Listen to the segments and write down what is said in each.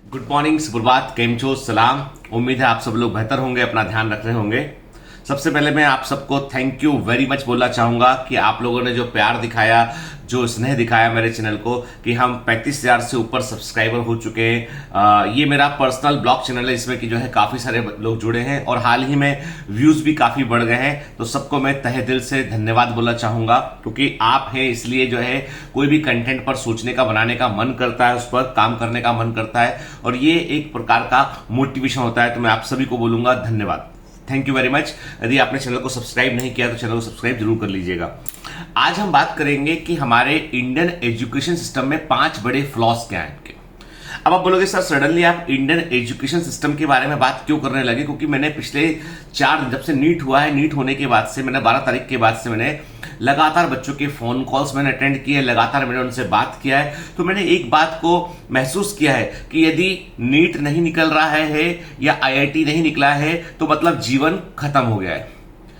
Good morning, सुप्रभात, केम छो, सलाम। उम्मीद है आप सब लोग बेहतर होंगे, अपना ध्यान रख रहे होंगे। सबसे पहले मैं आप सबको थैंक यू वेरी मच बोलना चाहूंगा कि आप लोगों ने जो प्यार दिखाया, जो स्नेह दिखाया मेरे चैनल को, कि हम 35,000 से ऊपर सब्सक्राइबर हो चुके हैं। ये मेरा पर्सनल ब्लॉग चैनल है, इसमें कि जो है काफी सारे लोग जुड़े हैं और हाल ही में व्यूज भी काफी बढ़ गए हैं। तो सबको मैं तहे दिल से धन्यवाद बोलना चाहूंगा, क्योंकि आप हैं इसलिए जो है कोई भी कंटेंट पर सोचने का, बनाने का मन करता है, उस पर काम करने का मन करता है और ये एक प्रकार का मोटिवेशन होता है। तो मैं आप सभी को बोलूंगा धन्यवाद, थैंक यू वेरी मच। यदि आपने चैनल को सब्सक्राइब नहीं किया तो चैनल को सब्सक्राइब जरूर कर लीजिएगा। आज हम बात करेंगे कि हमारे इंडियन एजुकेशन सिस्टम में 5 बड़े फ्लॉज क्या हैं इनके। अब आप बोलोगे सर सडनली आप इंडियन एजुकेशन सिस्टम के बारे में बात क्यों करने लगे? क्योंकि मैंने पिछले 4 दिन, जब से नीट हुआ है, नीट होने के बाद से मैंने 12 तारीख के बाद से मैंने लगातार बच्चों के फोन कॉल्स मैंने अटेंड किए, लगातार मैंने उनसे बात किया है। तो मैंने एक बात को महसूस किया है कि यदि नीट नहीं निकल रहा है या आईआईटी नहीं निकला है तो मतलब जीवन खत्म हो गया है,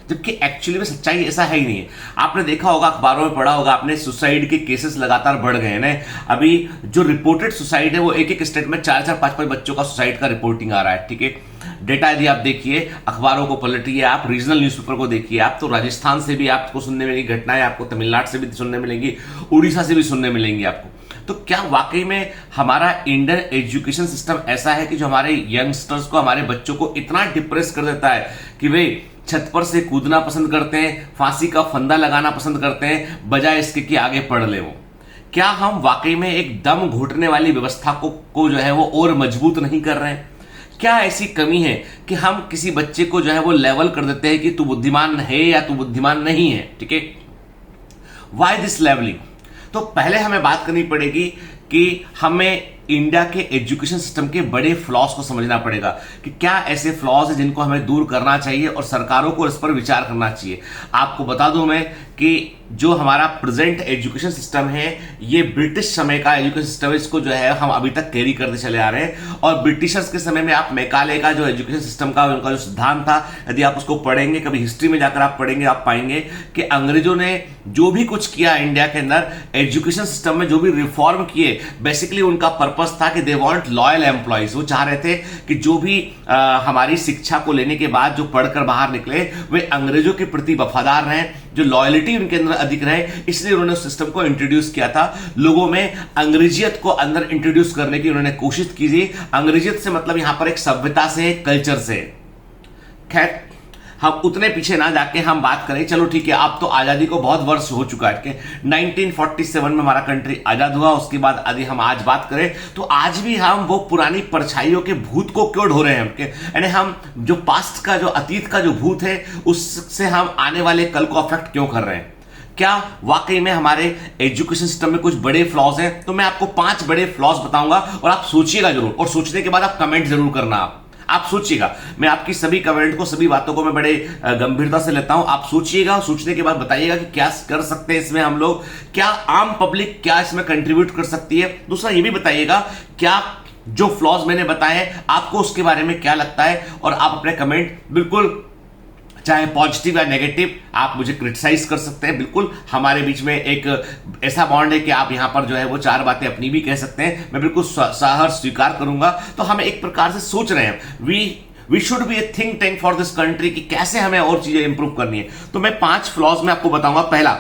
जबकि एक्चुअली में सच्चाई ऐसा है ही नहीं है। आपने देखा होगा, अखबारों में पढ़ा होगा आपने, सुसाइड के केसेस लगातार बढ़ गए हैं। अभी जो रिपोर्टेड सुसाइड है वो एक एक स्टेट में 4-4, 5-5 बच्चों का सुसाइड का रिपोर्टिंग आ रहा है। ठीक है, डेटा यदि आप देखिए, अखबारों को पलटिए, आप रीजनल न्यूज़पेपर को देखिए, आप तो राजस्थान से भी आपको सुनने मिलेंगी घटनाएं, आपको तमिलनाडु से भी सुनने मिलेंगी, उड़ीसा से भी सुनने मिलेंगी आपको। तो क्या वाकई में हमारा इंडियन एजुकेशन सिस्टम ऐसा है कि जो हमारे यंगस्टर्स को, हमारे बच्चों को इतना डिप्रेस कर देता है कि वे छत पर से कूदना पसंद करते हैं, फांसी का फंदा लगाना पसंद करते हैं, बजाय इसके कि आगे पढ़ ले वो? क्या हम वाकई में एक दम घुटने वाली व्यवस्था को जो है वो और मजबूत नहीं कर रहे हैं? क्या ऐसी कमी है कि हम किसी बच्चे को जो है वो लेवल कर देते हैं कि तू बुद्धिमान है या तू बुद्धिमान नहीं है? ठीक है, वाई दिस लेवलिंग? तो पहले हमें बात करनी पड़ेगी कि हमें इंडिया के एजुकेशन सिस्टम के बड़े फ्लॉज को समझना पड़ेगा कि क्या ऐसे फ्लॉज हैं जिनको हमें दूर करना चाहिए और सरकारों को इस पर विचार करना चाहिए। आपको बता दूं मैं कि जो हमारा प्रेजेंट एजुकेशन सिस्टम है ये ब्रिटिश समय का एजुकेशन सिस्टम है, इसको जो है हम अभी तक कैरी करते चले आ रहे हैं। और ब्रिटिशर्स के समय में आप मैकाले का जो एजुकेशन सिस्टम का उनका जो सिद्धांत था, यदि आप उसको पढ़ेंगे, कभी हिस्ट्री में जाकर आप पढ़ेंगे, आप पाएंगे कि अंग्रेजों ने जो भी कुछ किया इंडिया के अंदर एजुकेशन सिस्टम में, जो भी रिफॉर्म किए, बेसिकली उनका पर्पस था कि दे वांट लॉयल एम्प्लॉइज। वो चाह रहे थे कि जो भी हमारी शिक्षा को लेने के बाद जो पढ़कर बाहर निकले वे अंग्रेजों के प्रति वफादार रहें, जो लॉयलिटी उनके अंदर अधिक रहे। इसलिए उन्होंने उस सिस्टम को इंट्रोड्यूस किया था, लोगों में अंग्रेजियत को अंदर इंट्रोड्यूस करने की उन्होंने कोशिश की थी। अंग्रेजियत से मतलब यहां पर एक सभ्यता से, कल्चर से। खैर, हम उतने पीछे ना जाके हम बात करें, चलो ठीक है, अब तो आजादी को बहुत वर्ष हो चुका है। 1947 में हमारा कंट्री आजाद हुआ, उसके बाद यदि हम आज बात करें तो आज भी हम वो पुरानी परछाइयों के भूत को क्यों ढो रहे हैं? यानी हम जो पास्ट का, जो अतीत का जो भूत है, उससे हम आने वाले कल को अफेक्ट क्यों कर रहे हैं? क्या वाकई में हमारे एजुकेशन सिस्टम में कुछ बड़े फ्लॉज हैं? तो मैं आपको 5 बड़े फ्लॉज बताऊंगा और आप सोचिएगा जरूर, और सोचने के बाद आप कमेंट जरूर करना। आप सोचिएगा, मैं आपकी सभी कमेंट को, सभी बातों को मैं बड़े गंभीरता से लेता हूं। आप सोचिएगा, सोचने के बाद बताइएगा कि क्या कर सकते हैं इसमें हम लोग, क्या आम पब्लिक क्या इसमें कंट्रीब्यूट कर सकती है। दूसरा ये भी बताइएगा क्या जो फ्लॉज मैंने बताए आपको उसके बारे में क्या लगता है, और आप अपने कमेंट बिल्कुल, चाहे पॉजिटिव या नेगेटिव, आप मुझे क्रिटिसाइज कर सकते हैं। बिल्कुल हमारे बीच में एक ऐसा बॉन्ड है कि आप यहां पर जो है वो 4 बातें अपनी भी कह सकते हैं, मैं बिल्कुल सहर्ष स्वीकार करूंगा। तो हम एक प्रकार से सोच रहे हैं, we should be a think tank for this country, कि कैसे हमें और चीजें इंप्रूव करनी है। तो मैं 5 फ्लॉज में आपको बताऊंगा। पहला,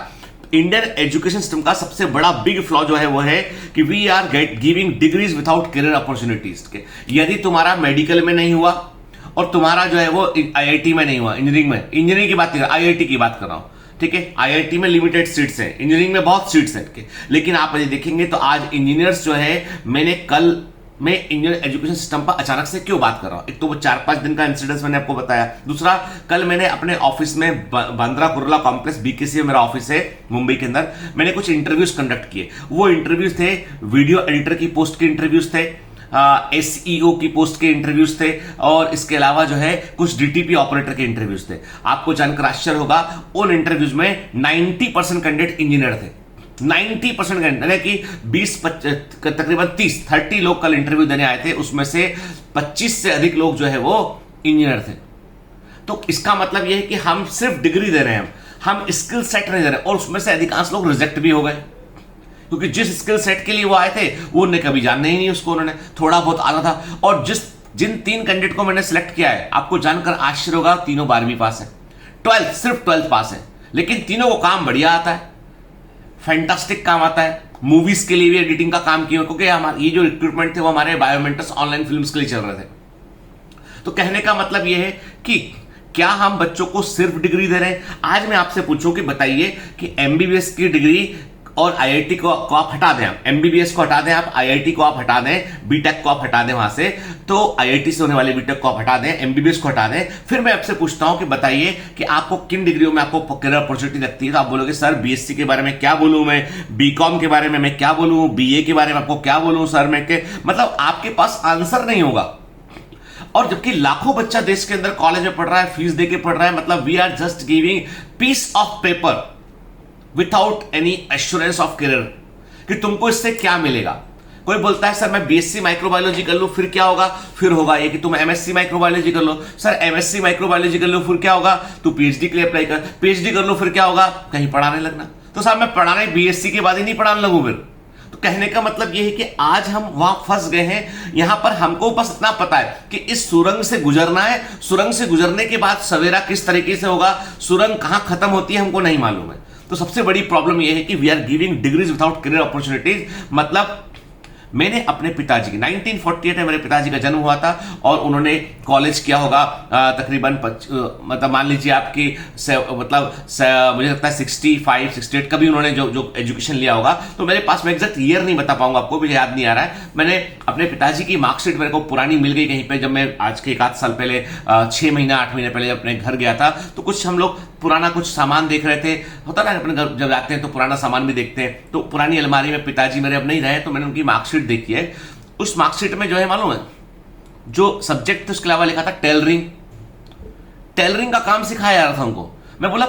इंडियन एजुकेशन सिस्टम का सबसे बड़ा बिग फ्लॉ जो है वो है कि we are giving degrees without career opportunities. यदि तुम्हारा मेडिकल में नहीं हुआ और तुम्हारा जो है वो आईआईटी में नहीं हुआ, इंजीनियरिंग की बात कर, आईआईटी की बात कर रहा हूं, ठीक है, आईआईटी में लिमिटेड सीट्स हैं, इंजीनियरिंग में बहुत सीट्स हैं। लेकिन आप यदि देखेंगे तो आज इंजीनियर्स जो है, मैंने कल मैं इंडियन एजुकेशन सिस्टम पर अचानक से क्यों बात कर रहा हूं, एक तो वो 4-5 दिन का इंसिडेंस मैंने आपको बताया। दूसरा, कल मैंने अपने ऑफिस में बांद्रा कुर्ला कॉम्प्लेक्स बीकेसी में मेरा ऑफिस है मुंबई के अंदर, मैंने कुछ इंटरव्यूज कंडक्ट किए। वो इंटरव्यूज थे, वीडियो एडिटर की पोस्ट के इंटरव्यूज थे, एसईओ की पोस्ट के इंटरव्यूज थे, और इसके अलावा जो है कुछ डीटीपी ऑपरेटर के इंटरव्यूज थे। आपको जानकर आश्चर्य होगा, उन इंटरव्यूज में 90% कैंडिडेट इंजीनियर थे। 90% कैंडिडेट कि 20-25 तकरीबन 30 लोग कल इंटरव्यू देने आए थे, उसमें से 25 से अधिक लोग जो है वो इंजीनियर थे। तो इसका मतलब यह है कि हम सिर्फ डिग्री दे रहे हैं, हम स्किल सेट नहीं दे रहे, और उसमें से अधिकांश लोग रिजेक्ट भी हो गए। क्योंकि जिस स्किल सेट के लिए वो आए थे वो उन्हें कभी जानना ही नहीं उसको, उन्होंने थोड़ा बहुत आता था। और जिन 3 कैंडिडेट को मैंने सिलेक्ट किया है, आपको जानकर आश्चर्य होगा, तीनों 12वीं पास है, 12th सिर्फ 12th पास है, लेकिन तीनों को काम बढ़िया आता है, फैंटास्टिक काम आता है। मूवीज के लिए भी एडिटिंग का काम किया, क्योंकि हमारे ये जो रिक्रूटमेंट थे वो हमारे बायोमेंटस ऑनलाइन फिल्म्स के लिए चल रहे थे। तो कहने का मतलब ये है कि क्या हम बच्चों को सिर्फ डिग्री दे रहे हैं? आज मैं आपसे पूछूं कि बताइए कि एमबीबीएस की डिग्री और आईआईटी को आप हटा दें, आप एमबीबीएस को हटा दें, आप आईआईटी को आप हटा दें, बीटेक को आप हटा दें वहां से, तो आईआईटी से होने वाले बीटेक को आप हटा दें, एमबीबीएस को हटा दें, फिर मैं आपसे पूछता हूं कि बताइए कि आपको किन डिग्रियों में आपको करियर अपॉर्चुनिटी लगती है? तो आप बोलोगे सर बीएससी के बारे में क्या बोलूं मैं, बीकॉम के बारे में मैं क्या बोलूं, बीए के बारे में आपको क्या बोलूं सर मैं के, मतलब आपके पास आंसर नहीं होगा। और जबकि लाखों बच्चा देश के अंदर कॉलेज में पढ़ रहा है, फीस देके पढ़ रहा है, मतलब we are just giving piece of paper without any assurance of career कि तुमको इससे क्या मिलेगा। कोई बोलता है सर मैं बीएससी माइक्रोबायोलॉजी कर लूं फिर क्या होगा? फिर होगा ये कि तुम एमएससी माइक्रोबायोलॉजी कर लो। सर एमएससी माइक्रोबायोलॉजी कर लो फिर क्या होगा? तू पीएचडी के लिए अप्लाई कर, पीएचडी कर लो फिर क्या होगा? कहीं पढ़ाने लगना। तो साहब मैं पढ़ाने बीएससी के बाद ही नहीं पढ़ाने लगूं फिर। तो कहने का मतलब यह है कि आज हम वहां फंस गए हैं। यहां पर हमको बस इतना पता है कि इस सुरंग से गुजरना है, सुरंग से गुजरने के बाद सवेरा किस तरीके से होगा, सुरंग कहां खत्म होती है हमको नहीं मालूम है। तो सबसे बड़ी प्रॉब्लम यह है कि we are giving degrees without career opportunities. मतलब मैंने अपने पिताजी की 1948 में मेरे पिताजी का जन्म हुआ था और उन्होंने कॉलेज किया होगा तकरीबन मतलब मान लीजिए आपकी मुझे लगता है 65 68 का भी उन्होंने जो एजुकेशन लिया होगा। तो मेरे पास मैं एग्जैक्ट ईयर नहीं बता पाऊंगा आपको, मुझे याद नहीं आ रहा है। मैंने अपने पिताजी की मार्कशीट मेरे को पुरानी मिल गई कहीं पे, जब मैं आज के 1 साल पहले 6 महीना 8 महीने पहले अपने घर गया था। तो कुछ हम लोग पुराना कुछ सामान देख रहे थे, होता ना अपने घर जब जाते हैं तो पुराना सामान भी देखते हैं। तो पुरानी अलमारी में पिताजी मेरे अब नहीं रहे, तो मैंने उनकी मार्कशीट देखी है। उस मार्कशीट में जो है मालूम है, जो सब्जेक्ट था उसके अलावा लिखा था टेलरिंग। टेलरिंग का काम सिखाया जा रहा था उनको। मैं बोला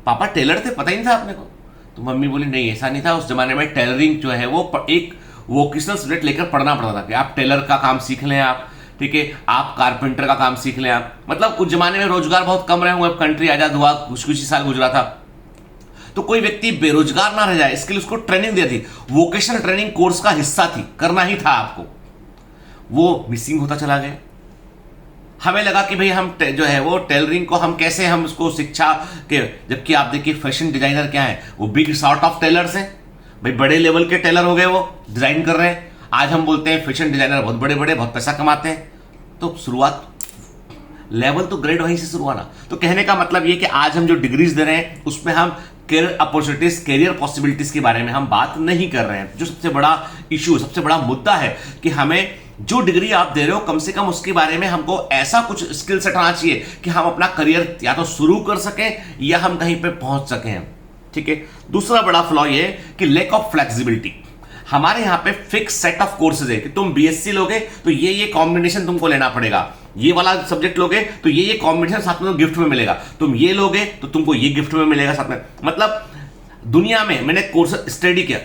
पापा टेलर थे, पता ही नहीं था आपने को? तो मम्मी बोली नहीं ऐसा नहीं था, उस जमाने में टेलरिंग जो है वो एक वोकेशनल सब्जेक्ट लेकर पढ़ना पड़ता था कि आप टेलर का काम सीख लें, आप ठीक है, आप कारपेंटर का काम सीख लें आप। मतलब उस जमाने में रोजगार बहुत कम रहे हुए, कंट्री आजाद हुआ कुछ ही साल गुजरा था, तो कोई व्यक्ति बेरोजगार ना रह जाए इसके लिए उसको ट्रेनिंग दी थी। वोकेशनल ट्रेनिंग कोर्स का हिस्सा थी, करना ही था आपको। वो मिसिंग होता चला गया। हमें लगा कि भाई हम जो है वो टेलरिंग को हम कैसे हम उसको शिक्षा के, जबकि आप देखिए फैशन डिजाइनर क्या है, वो बिग सॉर्ट ऑफ टेलर्स हैं भाई, बड़े लेवल के टेलर हो गए, वो डिजाइन कर रहे हैं। आज हम बोलते हैं फैशन डिजाइनर बहुत बड़े बड़े बहुत पैसा कमाते हैं। तो शुरुआत लेवल तो ग्रेड वहीं से शुरू हुआ ना। तो कहने का मतलब ये कि आज हम जो डिग्रीज दे रहे हैं उसमें हम करियर अपॉर्चुनिटीज, करियर पॉसिबिलिटीज के बारे में हम बात नहीं कर रहे हैं। जो सबसे बड़ा इशू, सबसे बड़ा मुद्दा है कि हमें जो डिग्री आप दे रहे हो कम से कम उसके बारे में हमको ऐसा कुछ स्किल सेट आना चाहिए कि हम अपना करियर या तो शुरू कर सकें या हम कहीं पे पहुंच सकें। ठीक है। दूसरा बड़ा फ्लॉ ये है कि लैक ऑफ फ्लेक्सिबिलिटी। हमारे यहां पे फिक्स सेट ऑफ कोर्सेज है कि तुम बीएससी लोगे तो ये कॉम्बिनेशन तुमको लेना पड़ेगा, ये वाला सब्जेक्ट लोगे तो ये कॉम्बिनेशन साथ में गिफ्ट में मिलेगा, तुम ये लोगे तो तुमको ये गिफ्ट में मिलेगा साथ में। मतलब दुनिया में मैंने कोर्स स्टडी किया,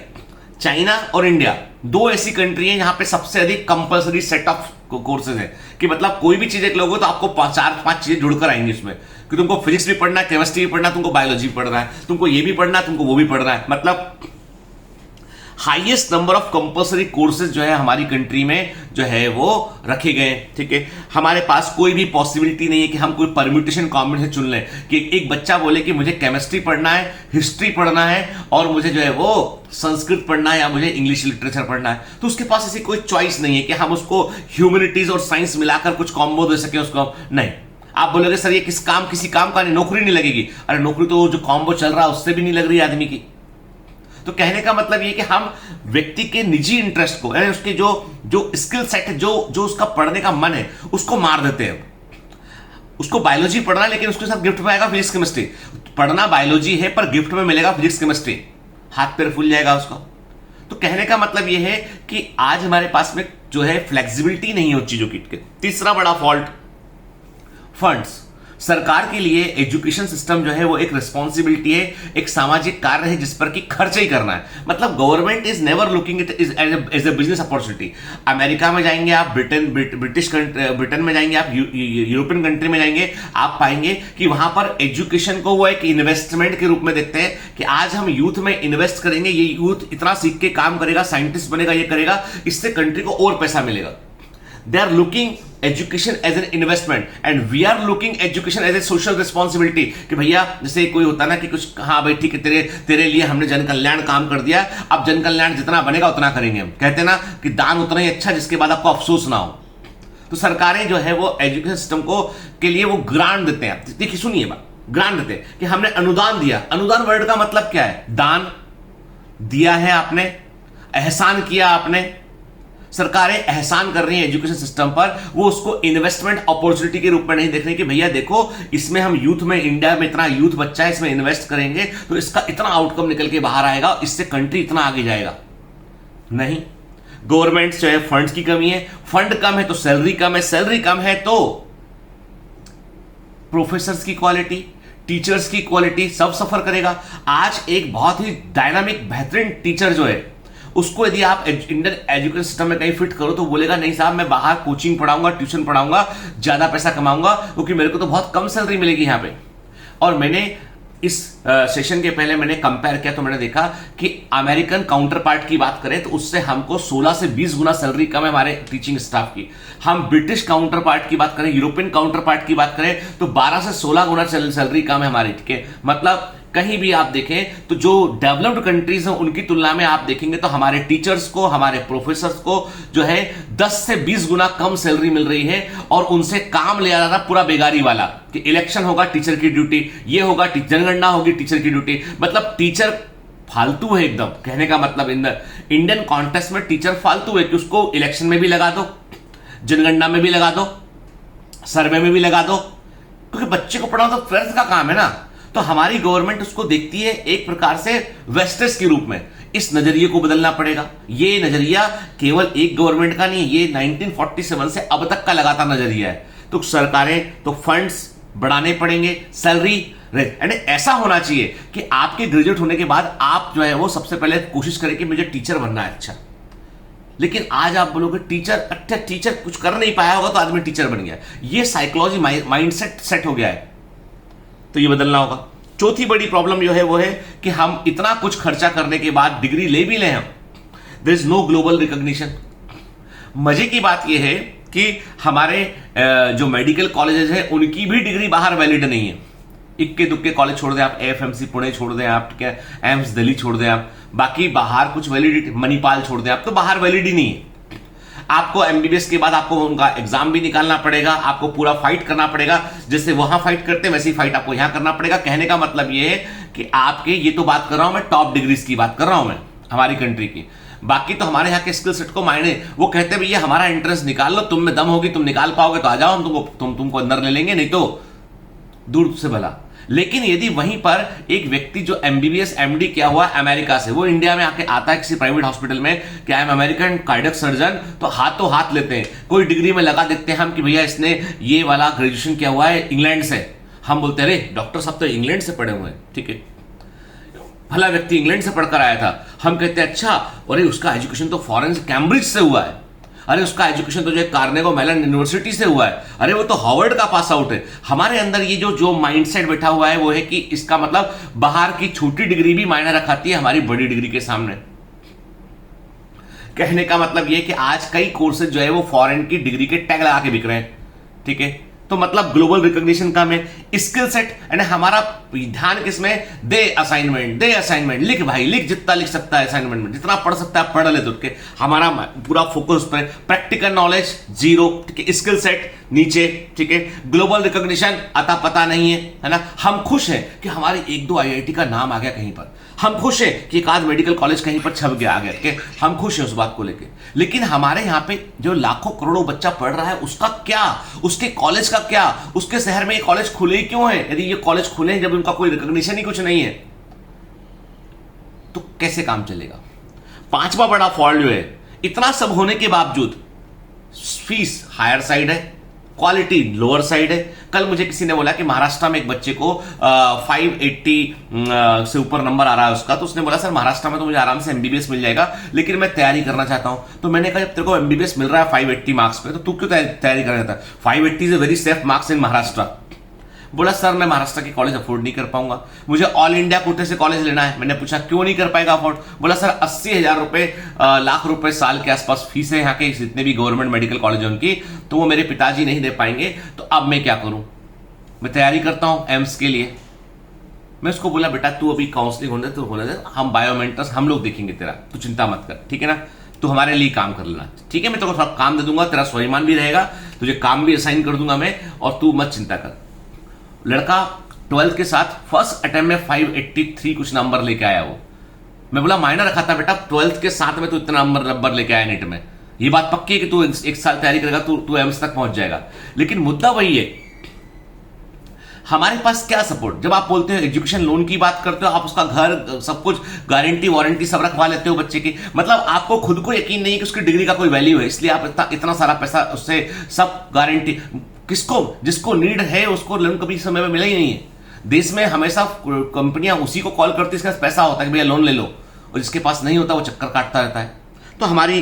चाइना और इंडिया दो ऐसी कंट्री है जहां पे सबसे अधिक कंपलसरी सेट ऑफ कोर्सेज है कि मतलब कोई भी चीज एक लोगे तो आपको 4-5 चीजें जुड़कर आएंगी उसमें, कि तुमको फिजिक्स भी पढ़ना है, केमिस्ट्री भी पढ़ना है, तुमको बायोलॉजी भी पढ़ना है, तुमको ये भी पढ़ना है, तुमको वो भी पढ़ना है। मतलब highest number of compulsory courses जो है हमारी कंट्री में जो है वो रखे गए। ठीक है। हमारे पास कोई भी पॉसिबिलिटी नहीं है कि हम कोई परम्यूटेशन कॉम्बिनेशन चुन लें कि एक बच्चा बोले कि मुझे केमिस्ट्री पढ़ना है, हिस्ट्री पढ़ना है और मुझे जो है वो संस्कृत पढ़ना है या मुझे इंग्लिश लिटरेचर पढ़ना है। तो उसके पास ऐसी कोई चॉइस नहीं है कि हम उसको ह्यूमैनिटीज और साइंस मिलाकर कुछ कॉम्बो दे सके उसको। नहीं, आप बोलोगे सर ये किसी काम का नहीं, नौकरी नहीं लगेगी। अरे नौकरी तो जो कॉम्बो चल रहा है उससे भी नहीं लग रही आदमी की। तो कहने का मतलब ये कि हम व्यक्ति के निजी इंटरेस्ट को, यानी उसके जो स्किल सेट है, जो उसका पढ़ने का मन है उसको मार देते हैं। उसको बायोलॉजी पढ़ना है लेकिन उसके साथ गिफ्ट में आएगा फिजिक्स केमिस्ट्री। पढ़ना बायोलॉजी है पर गिफ्ट में मिलेगा फिजिक्स केमिस्ट्री, हाथ पैर फूल जाएगा उसका। तो कहने का मतलब ये है कि आज हमारे पास में जो है फ्लेक्सिबिलिटी नहीं है उन चीजों की। तीसरा बड़ा फॉल्ट, फंड्स। सरकार के लिए एजुकेशन सिस्टम जो है वो एक रिस्पॉन्सिबिलिटी है, एक सामाजिक कार्य है जिस पर कि खर्च ही करना है। मतलब government is never looking it is as a business opportunity. America में जाएंगे आप, ब्रिटेन में जाएंगे आप, यूरोपियन कंट्री में जाएंगे, आप पाएंगे कि वहां पर एजुकेशन को वो एक इन्वेस्टमेंट के रूप में देखते हैं कि आज हम यूथ में इन्वेस्ट करेंगे, ये यूथ इतना सीख के काम करेगा, साइंटिस्ट बनेगा, ये करेगा, इससे कंट्री को और पैसा मिलेगा। They are looking education as an investment and we are looking education as a social responsibility कि भैया जैसे कोई होता ना कि कुछ, हाँ भाई ठीक है, तेरे लिए हमने जन कल्याण काम कर दिया, अब जन कल्याण जितना बनेगा उतना करेंगे। हम कहते ना कि दान उतना ही अच्छा जिसके बाद आपको अफसोस ना हो। तो सरकारें जो है वो एजुकेशन सिस्टम को के लिए वो ग्रांट देते हैं। देखिए सुनिए बात, ग्रांट देते हैं कि हमने अनुदान दिया। अनुदान वर्ड का मतलब क्या है? दान दिया है आपने, एहसान किया आपने। सरकारें एहसान कर रही हैं एजुकेशन सिस्टम पर, वो उसको इन्वेस्टमेंट अपॉर्चुनिटी के रूप में नहीं देख रही कि भैया देखो इसमें हम यूथ में, इंडिया में इतना यूथ बच्चा है, इसमें इन्वेस्ट करेंगे तो इसका इतना आउटकम निकल के बाहर आएगा, इससे कंट्री इतना आगे जाएगा। नहीं, गवर्नमेंट जो है फंड्स की कमी है, फंड कम है तो सैलरी कम है, सैलरी कम है तो प्रोफेसर्स की क्वालिटी, टीचर्स की क्वालिटी सब सफर करेगा। आज एक बहुत ही डायनामिक बेहतरीन टीचर जो है उसको यदि आप इंडियन एजुकेशन सिस्टम में कहीं फिट करो तो बोलेगा नहीं साहब मैं बाहर कोचिंग पढ़ाऊंगा, ट्यूशन पढ़ाऊंगा, ज्यादा पैसा कमाऊंगा क्योंकि मेरे को तो बहुत कम सैलरी मिलेगी यहां पे। और मैंने इस सेशन के पहले मैंने कंपेयर किया तो मैंने देखा कि अमेरिकन काउंटर पार्ट की बात करें तो उससे हमको 16 से 20 गुना सैलरी कम है हमारे टीचिंग स्टाफ की। हम ब्रिटिश काउंटर पार्ट की बात करें, यूरोपियन काउंटर पार्ट की बात करें तो 12 से 16 गुना सैलरी कम है हमारी। ठीक है, मतलब कहीं भी आप देखें तो जो डेवलप्ड कंट्रीज हैं उनकी तुलना में आप देखेंगे तो हमारे टीचर्स को, हमारे प्रोफेसर्स को जो है 10 से 20 गुना कम सैलरी मिल रही है और उनसे काम लिया जा रहा पूरा बेगारी वाला कि इलेक्शन होगा टीचर की ड्यूटी, ये होगा जनगणना होगी टीचर की ड्यूटी। मतलब टीचर फालतू है एकदम, कहने का मतलब इंडियन कॉन्टेक्स्ट में टीचर फालतू है कि उसको इलेक्शन में भी लगा दो, जनगणना में भी लगा दो, सर्वे में भी लगा दो, क्योंकि बच्चे को पढ़ाना तो फर्ज का काम है ना। तो हमारी गवर्नमेंट उसको देखती है एक प्रकार से वेस्टेज के रूप में। इस नजरिए को बदलना पड़ेगा। ये नजरिया केवल एक गवर्नमेंट का नहीं, ये 1947 से अब तक का लगातार नजरिया है। तो सरकारें तो फंड्स बढ़ाने पड़ेंगे, सैलरी यानी ऐसा होना चाहिए कि आपके ग्रेजुएट होने के बाद आप जो है वो सबसे पहले कोशिश करें कि मुझे टीचर बनना है। अच्छा, लेकिन आज आप बोलोगे टीचर, अच्छा टीचर कुछ कर नहीं पाया होगा तो आदमी टीचर बन गया, ये साइकोलॉजी माइंडसेट सेट हो गया है। तो ये बदलना होगा। चौथी बड़ी प्रॉब्लम जो है वो है कि हम इतना कुछ खर्चा करने के बाद डिग्री ले भी लें हम, there is no global recognition. मजे की बात यह है कि हमारे जो मेडिकल कॉलेजेस हैं उनकी भी डिग्री बाहर वैलिड नहीं है। इक्के दुक्के कॉलेज छोड़ दें आप, एएफएमसी पुणे छोड़ दें आप, ठीक है, एम्स दिल्ली छोड़ दें आप, बाकी बाहर कुछ वैलिडिटी, मणिपाल छोड़ दें आप, तो बाहर वैलिड ही नहीं है। आपको एमबीबीएस के बाद आपको उनका एग्जाम भी निकालना पड़ेगा, आपको पूरा फाइट करना पड़ेगा, जैसे वहां फाइट करते हैं वैसी फाइट आपको यहां करना पड़ेगा। कहने का मतलब ये है कि आपके, ये तो बात कर रहा हूं मैं टॉप डिग्रीज की बात कर रहा हूं मैं हमारी कंट्री की, बाकी तो हमारे यहाँ के स्किल सेट को मायने, वो कहते हैं भैया हमारा एंट्रेंस निकाल लो, तुम में दम होगी, तुम निकाल पाओगे तो आ जाओ, हम तुमको अंदर ले लेंगे, नहीं तो दूर से भला। लेकिन यदि वहीं पर एक व्यक्ति जो एमबीबीएस एमडी किया हुआ अमेरिका से, वो इंडिया में आके आता है किसी प्राइवेट हॉस्पिटल में कि I am American cardiac surgeon, तो हाथों हाथ लेते हैं, कोई डिग्री में लगा देते हैं हम कि भैया इसने ये वाला ग्रेजुएशन किया हुआ है इंग्लैंड से। हम बोलते हैं अरे डॉक्टर साहब तो इंग्लैंड से पढ़े हुए हैं, ठीक है, भला व्यक्ति इंग्लैंड से पढ़कर आया था। हम कहते हैं अच्छा, अरे उसका एजुकेशन तो फॉरेन से, कैम्ब्रिज से हुआ है, अरे उसका एजुकेशन तो जो है कार्नेगो मेलन यूनिवर्सिटी से हुआ है, अरे वो तो हार्वर्ड का पास आउट है। हमारे अंदर ये जो माइंडसेट बैठा हुआ है वो है कि इसका मतलब बाहर की छोटी डिग्री भी मायने रखाती है हमारी बड़ी डिग्री के सामने। कहने का मतलब ये कि आज कई कोर्सेज जो है वो फॉरेन की डिग्री के टैग लगा के बिक रहे हैं, ठीक है। तो मतलब ग्लोबल रिकॉग्निशन का में स्किल सेट, यानी हमारा ध्यान किसमें, दे असाइनमेंट, लिख भाई लिख, जितना लिख सकता है असाइनमेंट में, जितना पढ़ सकता है पढ़ ले, तो हमारा पूरा फोकस पर। प्रैक्टिकल नॉलेज जीरो, ठीक है, स्किल सेट नीचे, ठीक है, ग्लोबल रिकॉग्निशन अता पता नहीं है ना। हम खुश हैं कि हमारे 1-2 आईआईटी का नाम आ गया कहीं पर, हम खुश हैं कि एक आध मेडिकल कॉलेज कहीं पर छप गया आ गया, ठीक है, हम खुश हैं उस बात को लेके। लेकिन हमारे यहाँ पे जो लाखों करोड़ों बच्चा पढ़ रहा है उसका क्या, उसके कॉलेज का क्या, उसके शहर में ये कॉलेज खुले ही क्यों है? यदि ये कॉलेज खुले हैं जब उनका कोई रिकॉग्निशन ही कुछ नहीं है तो कैसे काम चलेगा? 5वां बड़ा फॉल्ट जो है, इतना सब होने के बावजूद फीस हायर साइड है, क्वालिटी लोअर साइड है। कल मुझे किसी ने बोला कि महाराष्ट्र में एक बच्चे को 580 से ऊपर नंबर आ रहा है उसका, तो उसने बोला सर महाराष्ट्र में तो मुझे आराम से एमबीबीएस मिल जाएगा, लेकिन मैं तैयारी करना चाहता हूं। तो मैंने कहा जब तेरे को एमबीबीएस मिल रहा है 580 मार्क्स पे, तो तू क्यों तैयारी करना चाहता है? 580 is a very safe marks in Maharashtra. बोला सर मैं महाराष्ट्र की कॉलेज अफोर्ड नहीं कर पाऊंगा, मुझे ऑल इंडिया कोटे से कॉलेज लेना है। मैंने पूछा क्यों नहीं कर पाएगा अफोर्ड? बोला सर 80,000 रुपए लाख रुपए साल के आसपास फीस है यहाँ के जितने भी गवर्नमेंट मेडिकल कॉलेज है उनकी, तो वो मेरे पिताजी नहीं दे पाएंगे, तो अब मैं क्या करूं? मैं तैयारी करता हूं एम्स के लिए। मैं उसको बोला बेटा तू अभी काउंसलिंग होने दे, हम बायोमेंटर्स हम लोग देखेंगे तेरा, तू चिंता मत कर, ठीक है ना? तू हमारे लिए काम कर लेना, ठीक है? मैं तेरे को थोड़ा काम दे दूंगा, तेरा स्वाभिमान भी रहेगा, तुझे काम भी असाइन कर दूंगा मैं, और तू मत चिंता कर। लड़का 12th के साथ फर्स्ट अटेम्प्ट में 583 कुछ नंबर लेके आया वो। मैं बोला मायना रखा था बेटा 12th के साथ में तू इतना नंबर लेके आया नीट में, ये बात पक्की है कि तू एक साल तैयारी करेगा तू एम्स तक पहुंच जाएगा। लेकिन मुद्दा वही है, हमारे पास क्या सपोर्ट? जब आप बोलते हो एजुकेशन लोन की बात करते हो, आप उसका घर सब कुछ गारंटी वारंटी सब रखवा लेते हो बच्चे की, मतलब आपको खुद को यकीन नहीं है कि उसकी डिग्री का कोई वैल्यू है, इसलिए आप इतना सारा पैसा उससे सब गारंटी। किसको जिसको नीड है उसको लोन कभी समय में मिला ही नहीं है। देश में हमेशा कंपनियां उसी को कॉल करती है इसका पैसा होता है कि भैया लोन ले लो, और जिसके पास नहीं होता वो चक्कर काटता रहता है। तो हमारी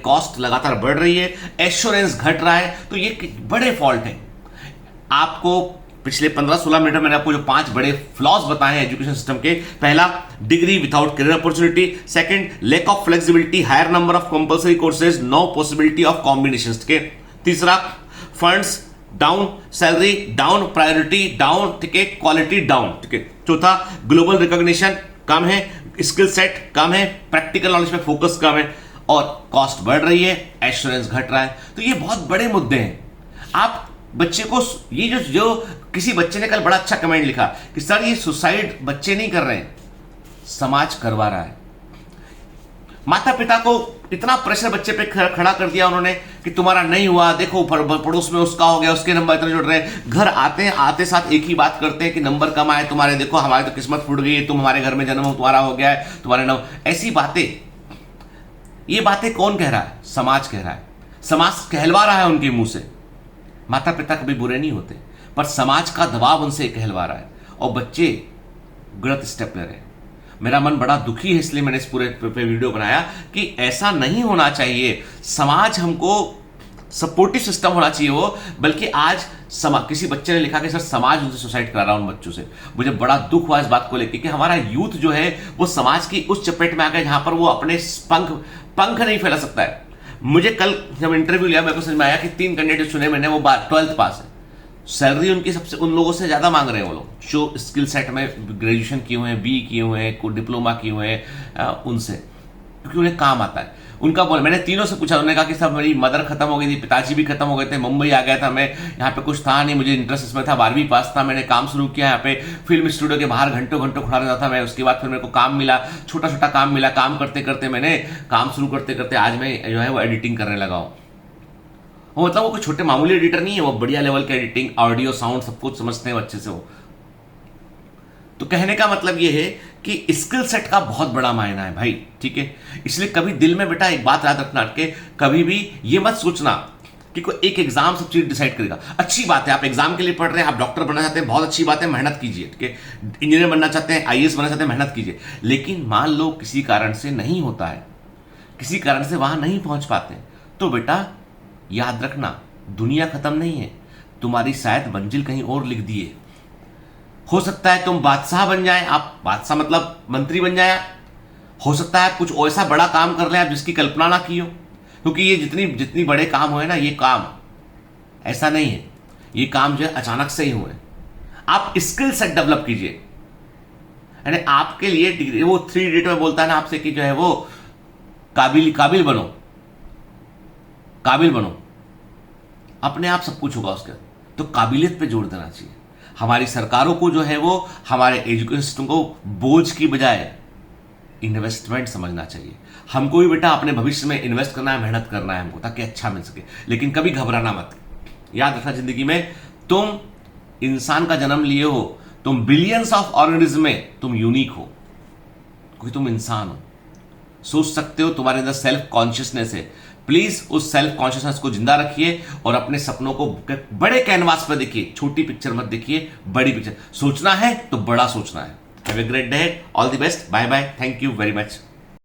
कॉस्ट लगातार बढ़ रही है, एश्योरेंस घट रहा है, तो ये बड़े फॉल्ट है। आपको पिछले 15-16 मिनट में मैंने आपको जो 5 बड़े फ्लॉज बताए हैं एजुकेशन सिस्टम के, पहला degree without career opportunity, second lack of flexibility, higher number of compulsory courses, no possibility of combinations के, तीसरा funds down, salary down, priority down, ठीक है, क्वालिटी डाउन, ठीक है, चौथा ग्लोबल रिकॉग्निशन कम है, स्किल सेट कम है, प्रैक्टिकल नॉलेज पे फोकस कम है, और कॉस्ट बढ़ रही है, एश्योरेंस घट रहा है। तो ये बहुत बड़े मुद्दे हैं। आप बच्चे को ये जो किसी बच्चे ने कल बड़ा अच्छा कमेंट लिखा कि सर ये सुसाइड बच्चे नहीं कर रहे हैं, समाज करवा रहा है। माता पिता को इतना प्रेशर बच्चे पे खड़ा कर दिया उन्होंने कि तुम्हारा नहीं हुआ, देखो पड़ोस में उसका हो गया, उसके नंबर इतने जुड़ रहे हैं। घर आते साथ एक ही बात करते हैं कि नंबर कम आए तुम्हारे, देखो हमारी तो किस्मत फूट गई है, तुम हमारे घर में जन्म तुम्हारा हो गया है, तुम्हारे नाम, ऐसी बातें। ये बातें कौन कह रहा है? समाज कह रहा है, समाज कहलवा रहा है उनके मुंह से। माता पिता कभी बुरे नहीं होते, पर समाज का दबाव उनसे कहलवा रहा है, और बच्चे गलत स्टेप ले रहे हैं। मेरा मन बड़ा दुखी है, इसलिए मैंने इस पूरे पे वीडियो बनाया कि ऐसा नहीं होना चाहिए। समाज हमको सपोर्टिव सिस्टम होना चाहिए वो, बल्कि आज किसी बच्चे ने लिखा कि सर समाज उनसे सुसाइड करा रहा उन बच्चों से। मुझे बड़ा दुख हुआ इस बात को लेकर कि हमारा यूथ जो है वो समाज की उस चपेट में आ गया जहां पर वो अपने पंख नहीं फैला सकता है। मुझे कल जब इंटरव्यू लिया मेरे को समझ में आया कि 3 कैंडिडेट चुने मैंने, वो 12th पास है, सैलरी उनकी सबसे उन लोगों से ज्यादा मांग रहे हैं वो लोग जो स्किल सेट में ग्रेजुएशन किए हुए हैं, बी किए हुए हैं, कोई डिप्लोमा किए हुए हैं, उनसे, क्योंकि उन्हें काम आता है उनका। बोल मैंने तीनों से पूछा, उन्होंने कहा कि सब मेरी मदर खत्म हो गई थी, पिताजी भी खत्म हो गए थे, मुंबई आ गया था मैं, यहाँ पे कुछ था नहीं, मुझे इंटरेस्ट इसमें था, 12वीं पास था, मैंने काम शुरू किया यहाँ पे फिल्म स्टूडियो के बाहर घंटों घंटों खड़ा रहता था मैं। उसके बाद फिर मेरे को काम मिला, छोटा छोटा काम मिला, काम करते करते मैंने काम शुरू करते करते आज मैं जो है वो एडिटिंग करने लगा हूँ। वो मतलब वो कोई छोटे मामूली एडिटर नहीं है, वो बढ़िया लेवल के एडिटिंग, ऑडियो साउंड सब कुछ समझते हैं अच्छे से वो। तो कहने का मतलब ये है कि स्किल सेट का बहुत बड़ा मायना है भाई, ठीक है। इसलिए कभी दिल में बेटा एक बात याद रखना के, कभी भी ये मत सोचना कि कोई एक एग्जाम सब चीज डिसाइड करेगा। अच्छी बात है आप एग्जाम के लिए पढ़ रहे हैं, आप डॉक्टर बनना चाहते हैं, बहुत अच्छी बात है, मेहनत कीजिए, ठीक है। इंजीनियर बनना चाहते हैं, आईएएस बनना चाहते हैं, मेहनत कीजिए। लेकिन मान लो किसी कारण से नहीं होता है, किसी कारण से वहां नहीं पहुंच पाते, तो बेटा याद रखना दुनिया खत्म नहीं है, तुम्हारी शायद मंजिल कहीं और लिख दी है। हो सकता है तुम बादशाह बन जाए, आप बादशाह मतलब मंत्री बन जाए, हो सकता है कुछ ऐसा बड़ा काम कर ले आप जिसकी कल्पना ना की हो, क्योंकि ये जितनी बड़े काम हुए ना, ये काम ऐसा नहीं है, ये काम जो है अचानक से ही हुए। आप स्किल सेट डेवलप कीजिए, यानी आपके लिए डिग्री, वो 3 इडियट में बोलता है ना आपसे कि जो है वो काबिल बनो, काबिल बनो, अपने आप सब कुछ होगा उसके। तो काबिलियत पे जोर देना चाहिए। हमारी सरकारों को जो है वो हमारे एजुकेशन सिस्टम को बोझ की बजाय इन्वेस्टमेंट समझना चाहिए। हमको भी बेटा अपने भविष्य में इन्वेस्ट करना है, मेहनत करना है हमको, ताकि अच्छा मिल सके। लेकिन कभी घबराना मत। याद रखना जिंदगी में तुम इंसान का जन्म लिए हो, तुम बिलियंस ऑफ ऑर्गेनिज्म में तुम यूनिक हो, क्योंकि तुम इंसान हो। सोच सकते हो, तुम्हारे अंदर सेल्फ कॉन्शियसनेस है, प्लीज उस सेल्फ कॉन्शियसनेस को जिंदा रखिए और अपने सपनों को बड़े कैनवास पर देखिए, छोटी पिक्चर मत देखिए, बड़ी पिक्चर। सोचना है तो बड़ा सोचना है। Have a great day, all the best, bye bye, thank you very much.